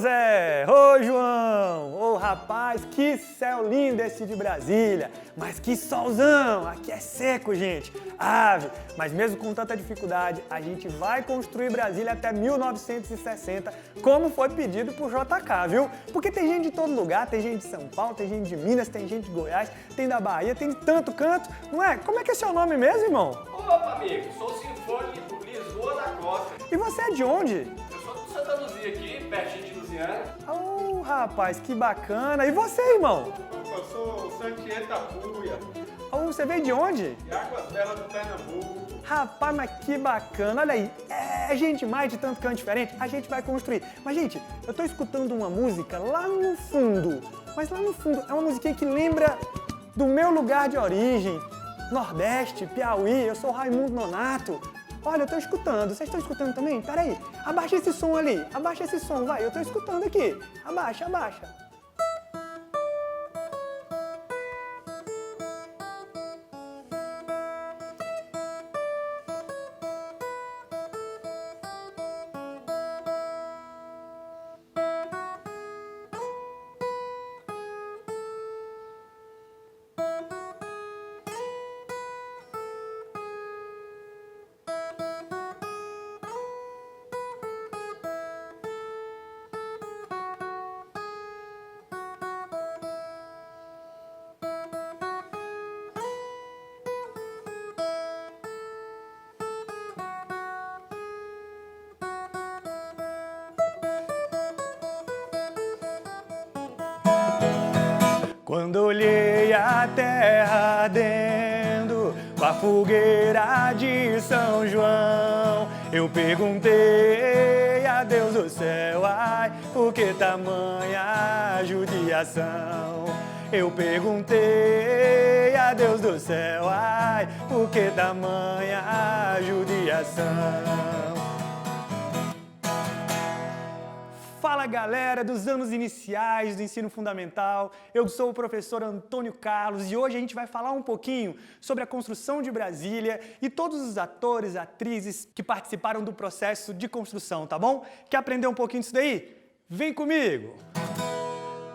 Zé! Ô, João! Ô, rapaz, que céu lindo esse de Brasília! Mas que solzão! Aqui é seco, gente! Ave! Mas mesmo com tanta dificuldade, a gente vai construir Brasília até 1960, como foi pedido por JK, viu? Porque tem gente de todo lugar, tem gente de São Paulo, tem gente de Minas, tem gente de Goiás, tem da Bahia, tem de tanto canto, não é? Como é que é seu nome mesmo, irmão? Opa, amigo! Sou Sinfônico Lisboa da Costa. E você é de onde? Eu sou de Santa Luzia aqui, pertinho de Luziana. Oh, rapaz, que bacana! E você, irmão? Eu sou Santieta Puia, Oh, você veio de onde? de Águas Belas do Pernambuco. Rapaz, mas que bacana! Olha aí, é gente mais de tanto canto diferente, a gente vai construir. Mas, gente, eu tô escutando uma música lá no fundo. Mas lá no fundo é uma musiquinha que lembra do meu lugar de origem. Nordeste, Piauí, eu sou Raimundo Nonato. Olha, eu tô escutando. Vocês estão escutando também? Peraí, abaixa esse som ali. Abaixa esse som, vai. Eu tô escutando aqui. Abaixa, abaixa. Quando olhei a terra ardendo com a fogueira de São João, eu perguntei a Deus do céu, ai, por que tamanha judiação? Eu perguntei a Deus do céu, ai, por que tamanha judiação? Fala, galera dos anos iniciais do ensino fundamental, eu sou o professor Antônio Carlos e hoje a gente vai falar um pouquinho sobre a construção de Brasília e todos os atores, atrizes que participaram do processo de construção, tá bom? Quer aprender um pouquinho disso daí? Vem comigo!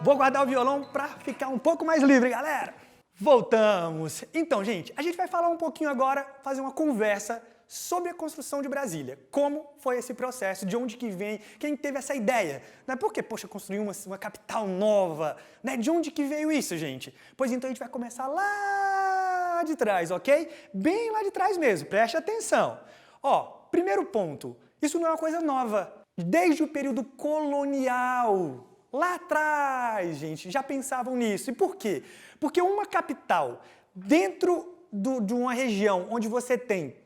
Vou guardar o violão para ficar um pouco mais livre, galera! Voltamos! Então, gente, a gente vai falar um pouquinho agora, fazer uma conversa sobre a construção de Brasília. Como foi esse processo, de onde que vem, quem teve essa ideia? Não é porque, poxa, construir uma capital nova, né? De onde que veio isso, gente? Pois então a gente vai começar lá de trás, ok? Bem lá de trás mesmo, preste atenção. Ó, primeiro ponto, isso não é uma coisa nova. Desde o período colonial, lá atrás, gente, já pensavam nisso. E por quê? Porque uma capital dentro de uma região onde você tem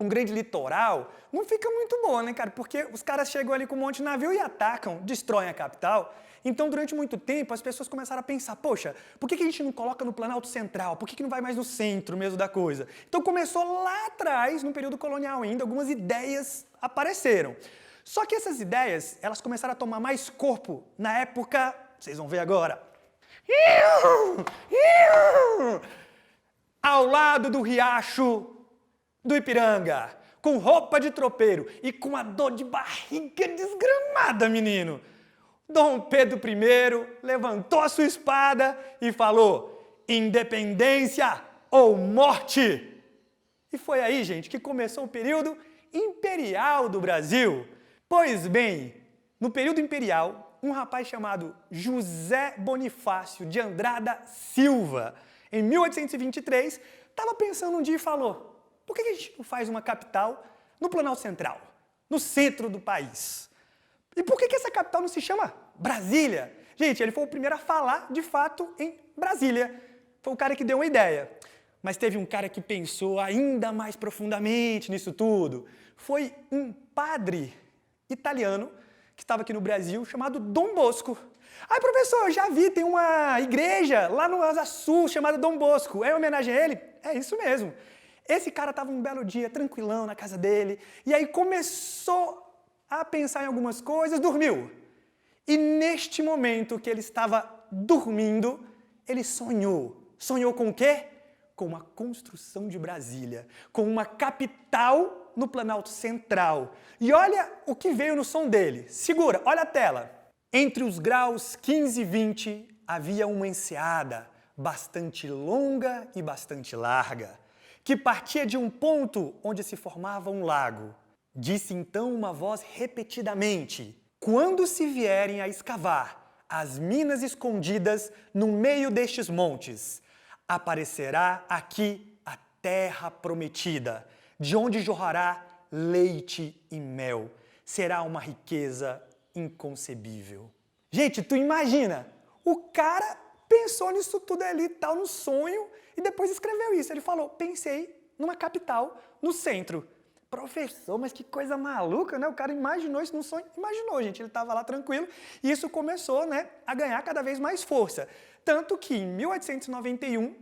um grande litoral, não fica muito boa, né, cara? Porque os caras chegam ali com um monte de navio e atacam, destroem a capital. Então, durante muito tempo, as pessoas começaram a pensar, poxa, por que a gente não coloca no Planalto Central? Por que não vai mais no centro mesmo da coisa? Então, começou lá atrás, no período colonial ainda, algumas ideias apareceram. Só que essas ideias, elas começaram a tomar mais corpo na época, vocês vão ver agora, ao lado do riacho do Ipiranga, com roupa de tropeiro e com a dor de barriga desgramada, menino. Dom Pedro I levantou a sua espada e falou: independência ou morte! E foi aí, gente, que começou o período imperial do Brasil. Pois bem, no período imperial, um rapaz chamado José Bonifácio de Andrada Silva, em 1823, estava pensando um dia e falou: por que a gente não faz uma capital no Planalto Central, no centro do país? E por que essa capital não se chama Brasília? Gente, ele foi o primeiro a falar, de fato, em Brasília. Foi o cara que deu uma ideia. Mas teve um cara que pensou ainda mais profundamente nisso tudo. Foi um padre italiano que estava aqui no Brasil, chamado Dom Bosco. Ai, professor, eu já vi, tem uma igreja lá no Asa Sul chamada Dom Bosco. É em homenagem a ele? É isso mesmo. Esse cara estava um belo dia, tranquilão, na casa dele, e aí começou a pensar em algumas coisas, dormiu. E neste momento que ele estava dormindo, ele sonhou. Sonhou com o quê? Com a construção de Brasília, com uma capital no Planalto Central. E olha o que veio no som dele. Segura, olha a tela. Entre os graus 15 e 20 havia uma enseada bastante longa e bastante larga, que partia de um ponto onde se formava um lago. Disse então uma voz repetidamente: quando se vierem a escavar as minas escondidas no meio destes montes, aparecerá aqui a terra prometida, de onde jorrará leite e mel. Será uma riqueza inconcebível. Gente, tu imagina, o cara pensou nisso tudo ali, tal, no sonho, e depois escreveu isso. Ele falou, pensei numa capital, no centro. Professor, mas que coisa maluca, né? O cara imaginou isso no sonho. Imaginou, gente, ele estava lá tranquilo, e isso começou, né, a ganhar cada vez mais força. Tanto que em 1891,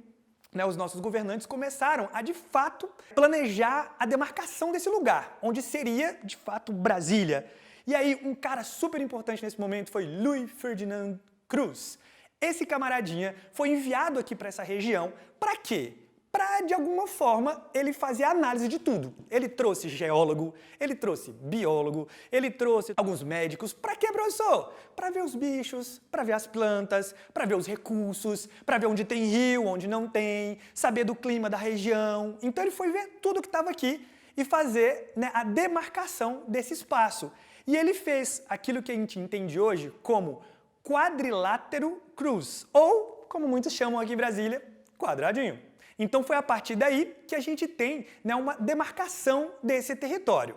os nossos governantes começaram a, de fato, planejar a demarcação desse lugar, onde seria, de fato, Brasília. E aí, um cara super importante nesse momento foi Luiz Ferdinand Cruz. Esse camaradinha foi enviado aqui para essa região, para quê? Para, de alguma forma, ele fazer a análise de tudo. Ele trouxe geólogo, ele trouxe biólogo, ele trouxe alguns médicos. Para quê, professor? Para ver os bichos, para ver as plantas, para ver os recursos, para ver onde tem rio, onde não tem, saber do clima da região. Então ele foi ver tudo que estava aqui e fazer, né, a demarcação desse espaço. E ele fez aquilo que a gente entende hoje como quadrilátero cruz, ou, como muitos chamam aqui em Brasília, quadradinho. Então foi a partir daí que a gente tem, né, uma demarcação desse território.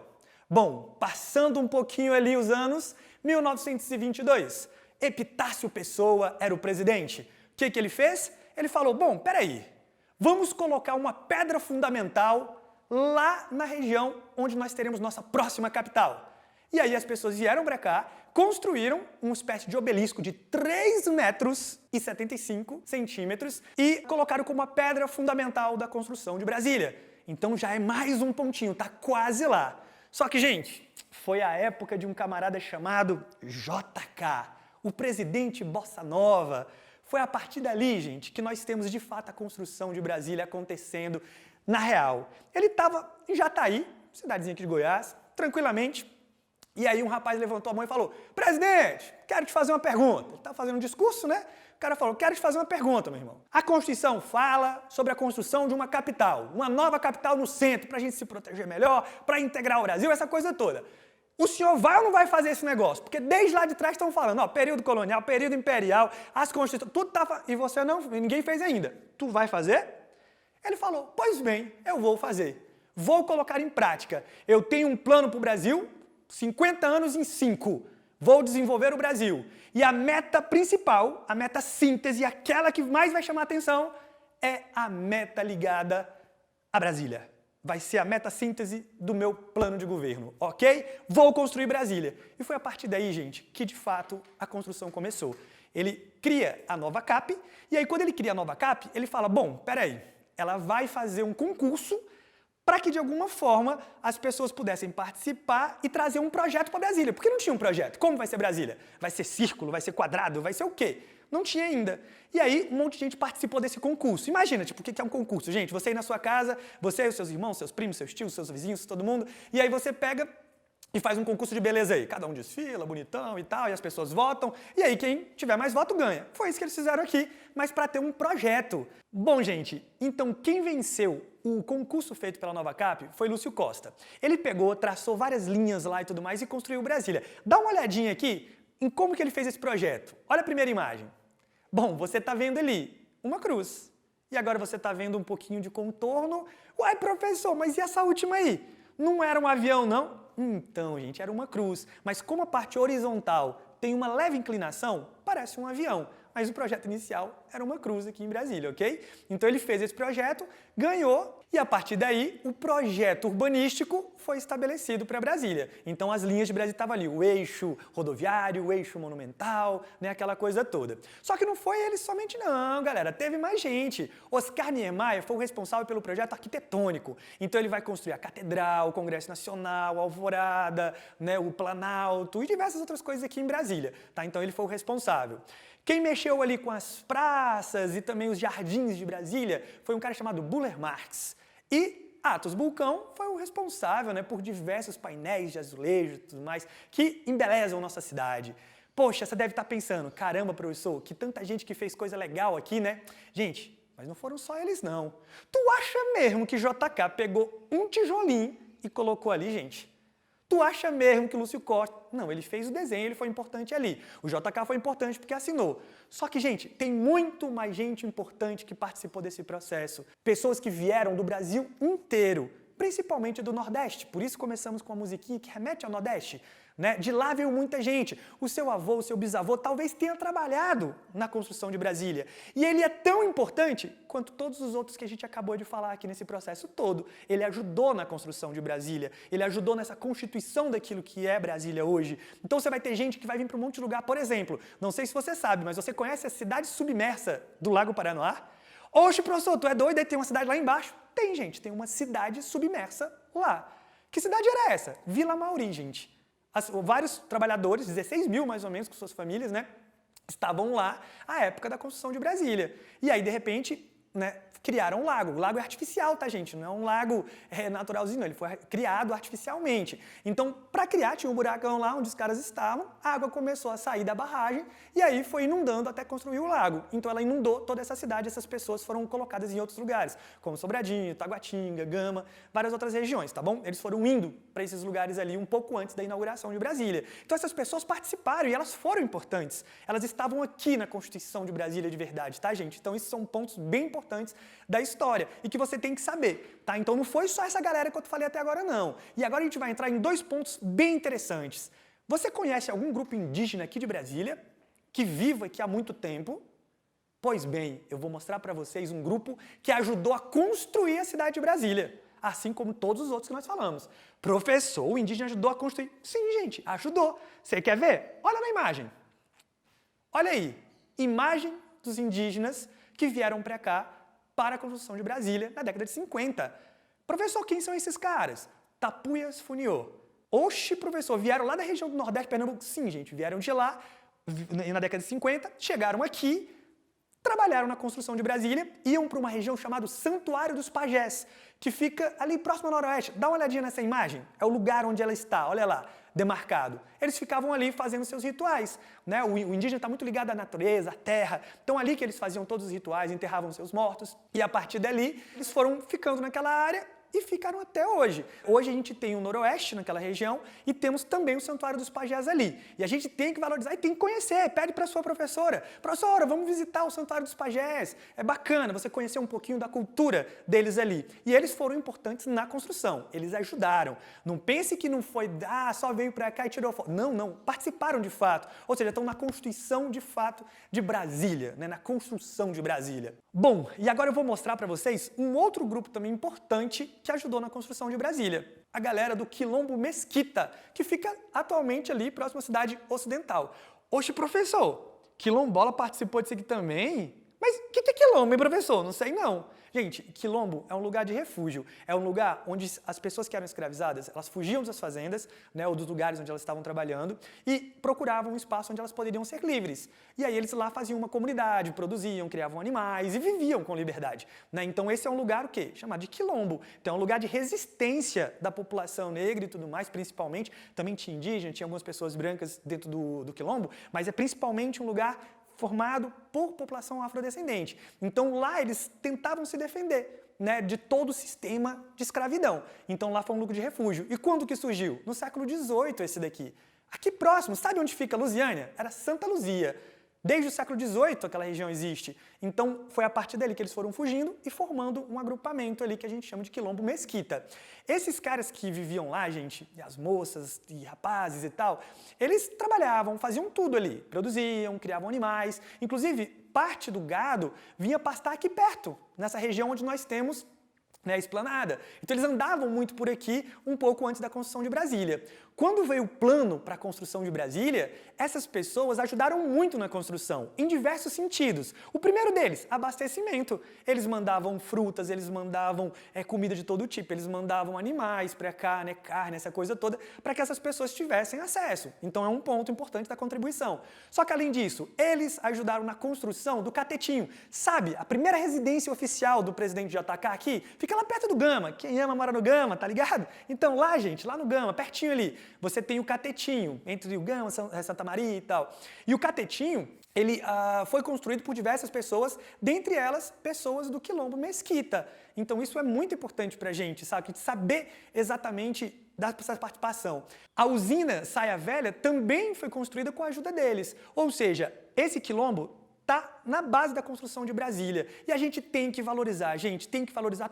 Bom, passando um pouquinho ali os anos, 1922, Epitácio Pessoa era o presidente. O que ele fez? Ele falou, bom, peraí, vamos colocar uma pedra fundamental lá na região onde nós teremos nossa próxima capital. E aí as pessoas vieram para cá, construíram uma espécie de obelisco de 3 metros e 75 centímetros e colocaram como a pedra fundamental da construção de Brasília. Então já é mais um pontinho, tá quase lá. Só que, gente, foi a época de um camarada chamado JK, o presidente Bossa Nova. Foi a partir dali, gente, que nós temos de fato a construção de Brasília acontecendo na real. Ele estava em Jataí, cidadezinha aqui de Goiás, tranquilamente. E aí um rapaz levantou a mão e falou, presidente, quero te fazer uma pergunta. Ele estava fazendo um discurso, né? O cara falou, quero te fazer uma pergunta, meu irmão. A Constituição fala sobre a construção de uma capital, uma nova capital no centro, para a gente se proteger melhor, para integrar o Brasil, essa coisa toda. O senhor vai ou não vai fazer esse negócio? Porque desde lá de trás estão falando, ó, período colonial, período imperial, as constituições, tudo tá... E você não, ninguém fez ainda. Tu vai fazer? Ele falou, pois bem, eu vou fazer. Vou colocar em prática. Eu tenho um plano para o Brasil, 50 anos em 5. Vou desenvolver o Brasil. E a meta principal, a meta síntese, aquela que mais vai chamar a atenção, é a meta ligada a Brasília. Vai ser a meta síntese do meu plano de governo, ok? Vou construir Brasília. E foi a partir daí, gente, que de fato a construção começou. Ele cria a nova CAP, e aí quando ele cria a nova CAP, ele fala, bom, peraí, ela vai fazer um concurso para que, de alguma forma, as pessoas pudessem participar e trazer um projeto para Brasília. Porque não tinha um projeto. Como vai ser Brasília? Vai ser círculo? Vai ser quadrado? Vai ser o quê? Não tinha ainda. E aí, um monte de gente participou desse concurso. Imagina, tipo, o que é um concurso? Gente, você ir na sua casa, você e os seus irmãos, seus primos, seus tios, seus vizinhos, todo mundo, e aí você pega e faz um concurso de beleza aí. Cada um desfila, bonitão e tal, e as pessoas votam, e aí quem tiver mais voto ganha. Foi isso que eles fizeram aqui, mas para ter um projeto. Bom, gente, então quem venceu o concurso feito pela Nova Cap foi Lúcio Costa. Ele pegou, traçou várias linhas lá e tudo mais e construiu Brasília. Dá uma olhadinha aqui em como que ele fez esse projeto. Olha a primeira imagem. Bom, você está vendo ali uma cruz. E agora você está vendo um pouquinho de contorno. Uai, professor, mas e essa última aí? Não era um avião, não? Então, gente, era uma cruz. Mas como a parte horizontal tem uma leve inclinação, parece um avião. Mas o projeto inicial era uma cruz aqui em Brasília, ok? Então ele fez esse projeto, ganhou, e a partir daí o projeto urbanístico foi estabelecido para Brasília. Então as linhas de Brasília estavam ali, o eixo rodoviário, o eixo monumental, né, aquela coisa toda. Só que não foi ele somente não, galera, teve mais gente. Oscar Niemeyer foi o responsável pelo projeto arquitetônico. Então ele vai construir a Catedral, o Congresso Nacional, a Alvorada, né, o Planalto e diversas outras coisas aqui em Brasília. Tá? Então ele foi o responsável. Quem mexeu ali com as praças e também os jardins de Brasília foi um cara chamado Buller Marx. E Athos Bulcão foi o responsável, né, por diversos painéis de azulejo e tudo mais que embelezam nossa cidade. Poxa, você deve estar pensando, caramba, professor, que tanta gente que fez coisa legal aqui, né? Gente, mas não foram só eles, não. Tu acha mesmo que JK pegou um tijolinho e colocou ali, gente? Tu acha mesmo que Lúcio Costa... Não, ele fez o desenho, ele foi importante ali. O JK foi importante porque assinou. Só que, gente, tem muito mais gente importante que participou desse processo. Pessoas que vieram do Brasil inteiro, principalmente do Nordeste. Por isso começamos com a musiquinha que remete ao Nordeste. Né? De lá veio muita gente. O seu avô, o seu bisavô talvez tenha trabalhado na construção de Brasília. E ele é tão importante quanto todos os outros que a gente acabou de falar aqui nesse processo todo. Ele ajudou na construção de Brasília. Ele ajudou nessa constituição daquilo que é Brasília hoje. Então você vai ter gente que vai vir para um monte de lugar. Por exemplo, não sei se você sabe, mas você conhece a cidade submersa do Lago Paranoá? Oxe, professor, tu é doido? Aí tem uma cidade lá embaixo? Tem, gente. Tem uma cidade submersa lá. Que cidade era essa? Vila Mauri, gente. Vários trabalhadores, 16 mil mais ou menos, com suas famílias, né, estavam lá à época da construção de Brasília. E aí, de repente, né, criaram um lago. O lago é artificial, tá, gente? Não é um lago naturalzinho, não. Ele foi criado artificialmente. Então, para criar, tinha um buracão lá onde os caras estavam, a água começou a sair da barragem e aí foi inundando até construir o lago. Então, ela inundou toda essa cidade, essas pessoas foram colocadas em outros lugares, como Sobradinho, Taguatinga, Gama, várias outras regiões, tá bom? Eles foram indo para esses lugares ali um pouco antes da inauguração de Brasília. Então, essas pessoas participaram e elas foram importantes. Elas estavam aqui na Constituição de Brasília de verdade, tá, gente? Então, esses são pontos bem importantes da história e que você tem que saber, tá? Então não foi só essa galera que eu falei até agora, não. E agora a gente vai entrar em dois pontos bem interessantes. Você conhece algum grupo indígena aqui de Brasília que vive aqui há muito tempo? Pois bem, eu vou mostrar para vocês um grupo que ajudou a construir a cidade de Brasília, assim como todos os outros que nós falamos. Professor, o indígena ajudou a construir? Sim, gente, ajudou. Você quer ver? Olha na imagem. Olha aí, imagem dos indígenas que vieram para cá para a construção de Brasília na década de 50. Professor, quem são esses caras? Tapuias Funiô. Oxe, professor, vieram lá da região do Nordeste, Pernambuco? Sim, gente, vieram de lá na década de 50, chegaram aqui, trabalharam na construção de Brasília, iam para uma região chamada Santuário dos Pajés, que fica ali próximo ao Noroeste. Dá uma olhadinha nessa imagem, é o lugar onde ela está, olha lá, demarcado. Eles ficavam ali fazendo seus rituais, né? O indígena está muito ligado à natureza, à terra, então ali que eles faziam todos os rituais, enterravam seus mortos, e a partir dali eles foram ficando naquela área e ficaram até hoje. Hoje a gente tem o Noroeste naquela região e temos também o Santuário dos Pajés ali. E a gente tem que valorizar e tem que conhecer. Pede para sua professora. Professora, vamos visitar o Santuário dos Pajés. É bacana você conhecer um pouquinho da cultura deles ali. E eles foram importantes na construção. Eles ajudaram. Não pense que não foi, só veio para cá e tirou foto. Não, não. Participaram de fato. Ou seja, estão na constituição de fato de Brasília, né? Na construção de Brasília. Bom, e agora eu vou mostrar para vocês um outro grupo também importante que ajudou na construção de Brasília. A galera do Quilombo Mesquita, que fica atualmente ali próximo à cidade ocidental. Oxe, professor, quilombola participou disso aqui também? Mas o que é quilombo, hein, professor? Não sei não. Gente, quilombo é um lugar de refúgio. É um lugar onde as pessoas que eram escravizadas, elas fugiam das fazendas, né, ou dos lugares onde elas estavam trabalhando e procuravam um espaço onde elas poderiam ser livres. E aí eles lá faziam uma comunidade, produziam, criavam animais e viviam com liberdade, né? Então esse é um lugar o quê? Chamado de quilombo. Então é um lugar de resistência da população negra e tudo mais, principalmente. Também tinha indígena, tinha algumas pessoas brancas dentro do quilombo, mas é principalmente um lugar formado por população afrodescendente. Então lá eles tentavam se defender, né, de todo o sistema de escravidão. Então lá foi um lugar de refúgio. E quando que surgiu? No século XVIII esse daqui. Aqui próximo, sabe onde fica Lusiânia? Era Santa Luzia. Desde o século XVIII aquela região existe. Então foi a partir dali que eles foram fugindo e formando um agrupamento ali que a gente chama de Quilombo Mesquita. Esses caras que viviam lá, gente, e as moças e rapazes e tal, eles trabalhavam, faziam tudo ali. Produziam, criavam animais. Inclusive, parte do gado vinha pastar aqui perto, nessa região onde nós temos, né, a esplanada. Então eles andavam muito por aqui um pouco antes da construção de Brasília. Quando veio o plano para a construção de Brasília, essas pessoas ajudaram muito na construção, em diversos sentidos. O primeiro deles, abastecimento. Eles mandavam frutas, eles mandavam comida de todo tipo, eles mandavam animais para cá, né, carne, essa coisa toda, para que essas pessoas tivessem acesso. Então é um ponto importante da contribuição. Só que além disso, eles ajudaram na construção do Catetinho. Sabe, a primeira residência oficial do presidente JK aqui fica fica lá perto do Gama. Quem ama mora no Gama, tá ligado? Então lá, gente, lá no Gama, pertinho ali, você tem o Catetinho, entre o Gama, Santa Maria e tal. E o Catetinho, ele foi construído por diversas pessoas, dentre elas, pessoas do Quilombo Mesquita. Então isso é muito importante pra gente, sabe? Saber exatamente dessa participação. A usina Saia Velha também foi construída com a ajuda deles. Ou seja, esse quilombo está na base da construção de Brasília. E a gente tem que valorizar,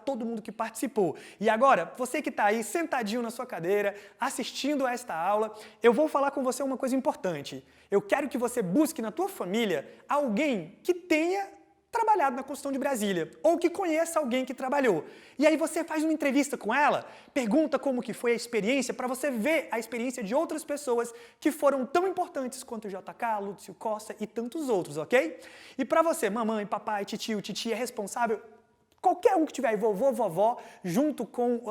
todo mundo que participou. E agora, você que está aí sentadinho na sua cadeira, assistindo a esta aula, eu vou falar com você uma coisa importante. Eu quero que você busque na tua família alguém que tenha trabalhado na construção de Brasília, ou que conheça alguém que trabalhou. E aí você faz uma entrevista com ela, pergunta como que foi a experiência, para você ver a experiência de outras pessoas que foram tão importantes quanto o JK, Lúcio Costa e tantos outros, ok? E para você, mamãe, papai, titio, titia, responsável, qualquer um que tiver aí, vovô, vovó, junto com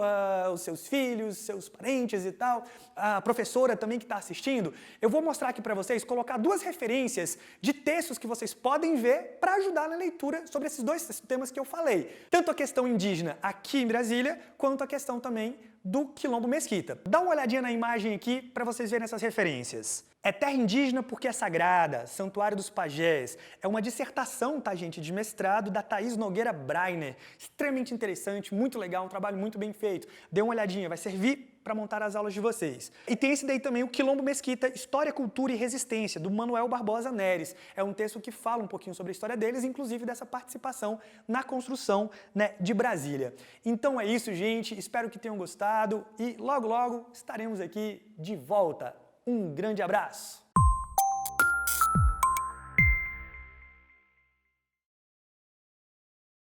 os seus filhos, seus parentes e tal, a professora também que está assistindo, eu vou mostrar aqui para vocês, colocar duas referências de textos que vocês podem ver para ajudar na leitura sobre esses dois temas que eu falei. Tanto a questão indígena aqui em Brasília, quanto a questão também do Quilombo Mesquita. Dá uma olhadinha na imagem aqui para vocês verem essas referências. É terra indígena porque é sagrada, Santuário dos Pajés. É uma dissertação, tá, gente, de mestrado da Thaís Nogueira Breiner. Extremamente interessante, muito legal, um trabalho muito bem feito. Dê uma olhadinha, vai servir para montar as aulas de vocês. E tem esse daí também, o Quilombo Mesquita, História, Cultura e Resistência, do Manuel Barbosa Neres. É um texto que fala um pouquinho sobre a história deles, inclusive dessa participação na construção, né, de Brasília. Então é isso, gente. Espero que tenham gostado e logo, logo estaremos aqui de volta. Um grande abraço!